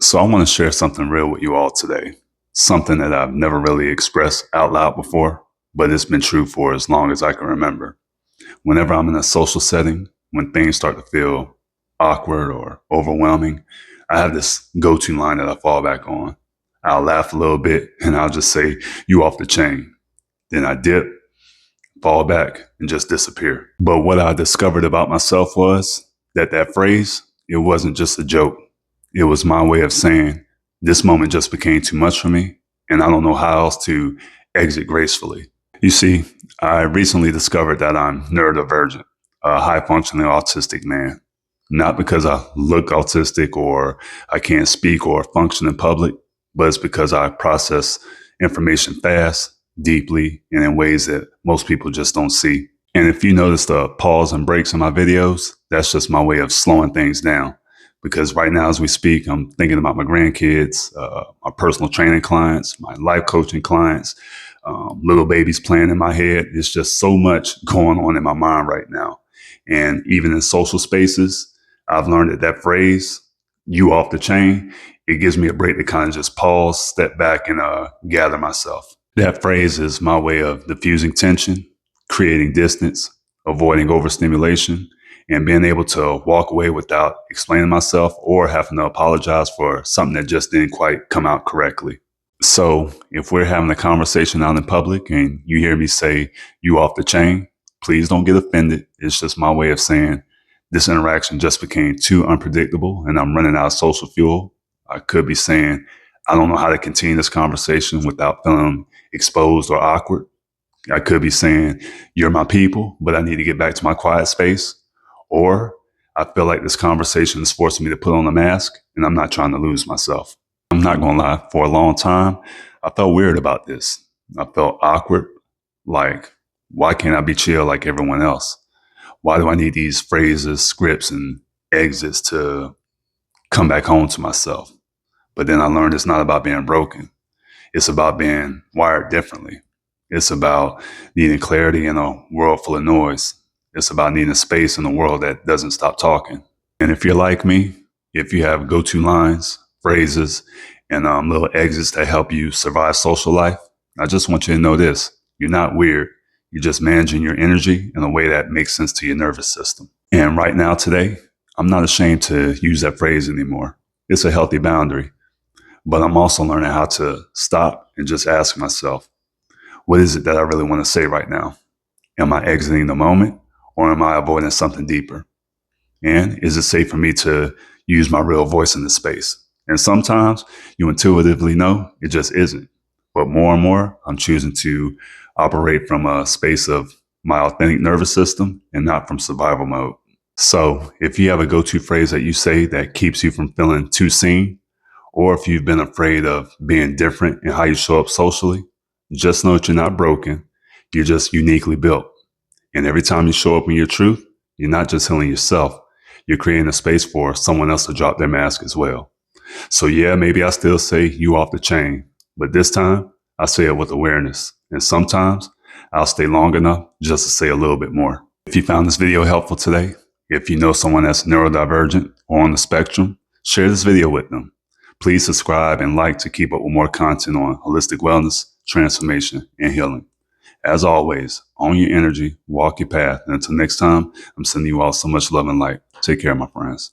So I want to share something real with you all today. Something that I've never really expressed out loud before, but it's been true for as long as I can remember. Whenever I'm in a social setting, when things start to feel awkward or overwhelming, I have this go-to line that I fall back on. I'll laugh a little bit and I'll just say, "You off the chain." Then I dip, fall back, and just disappear. But what I discovered about myself was that phrase, it wasn't just a joke. It was my way of saying, this moment just became too much for me, and I don't know how else to exit gracefully. You see, I recently discovered that I'm neurodivergent, a high functioning autistic man. Not because I look autistic or I can't speak or function in public, but it's because I process information fast, deeply, and in ways that most people just don't see. And if you notice the pause and breaks in my videos, that's just my way of slowing things down. Because right now, as we speak, I'm thinking about my grandkids, my personal training clients, my life coaching clients, little babies playing in my head. It's just so much going on in my mind right now. And even in social spaces, I've learned that phrase, "you off the chain," it gives me a break to kind of just pause, step back, and gather myself. That phrase is my way of diffusing tension, creating distance, avoiding overstimulation, and being able to walk away without explaining myself or having to apologize for something that just didn't quite come out correctly. So if we're having a conversation out in public and you hear me say, "you off the chain," please don't get offended. It's just my way of saying this interaction just became too unpredictable and I'm running out of social fuel. I could be saying, I don't know how to continue this conversation without feeling exposed or awkward. I could be saying, "you're my people, but I need to get back to my quiet space." Or I feel like this conversation is forcing me to put on a mask and I'm not trying to lose myself. I'm not going to lie, for a long time, I felt weird about this. I felt awkward. Like, why can't I be chill like everyone else? Why do I need these phrases, scripts, and exits to come back home to myself? But then I learned it's not about being broken. It's about being wired differently. It's about needing clarity in a world full of noise. It's about needing space in a world that doesn't stop talking. And if you're like me, if you have go-to lines, phrases, and little exits that help you survive social life, I just want you to know this. You're not weird. You're just managing your energy in a way that makes sense to your nervous system. And right now, today, I'm not ashamed to use that phrase anymore. It's a healthy boundary. But I'm also learning how to stop and just ask myself, what is it that I really want to say right now? Am I exiting the moment or am I avoiding something deeper? And is it safe for me to use my real voice in this space? And sometimes you intuitively know it just isn't. But more and more, I'm choosing to operate from a space of my authentic nervous system and not from survival mode. So if you have a go-to phrase that you say that keeps you from feeling too seen, or if you've been afraid of being different in how you show up socially, just know that you're not broken. You're just uniquely built. And every time you show up in your truth, you're not just healing yourself, you're creating a space for someone else to drop their mask as well. So yeah, maybe I still say "you off the chain," but this time I say it with awareness. And sometimes I'll stay long enough just to say a little bit more. If you found this video helpful today, if you know someone that's neurodivergent or on the spectrum, share this video with them. Please subscribe and like to keep up with more content on holistic wellness, transformation, and healing. As always, own your energy, walk your path. And until next time, I'm sending you all so much love and light. Take care, my friends.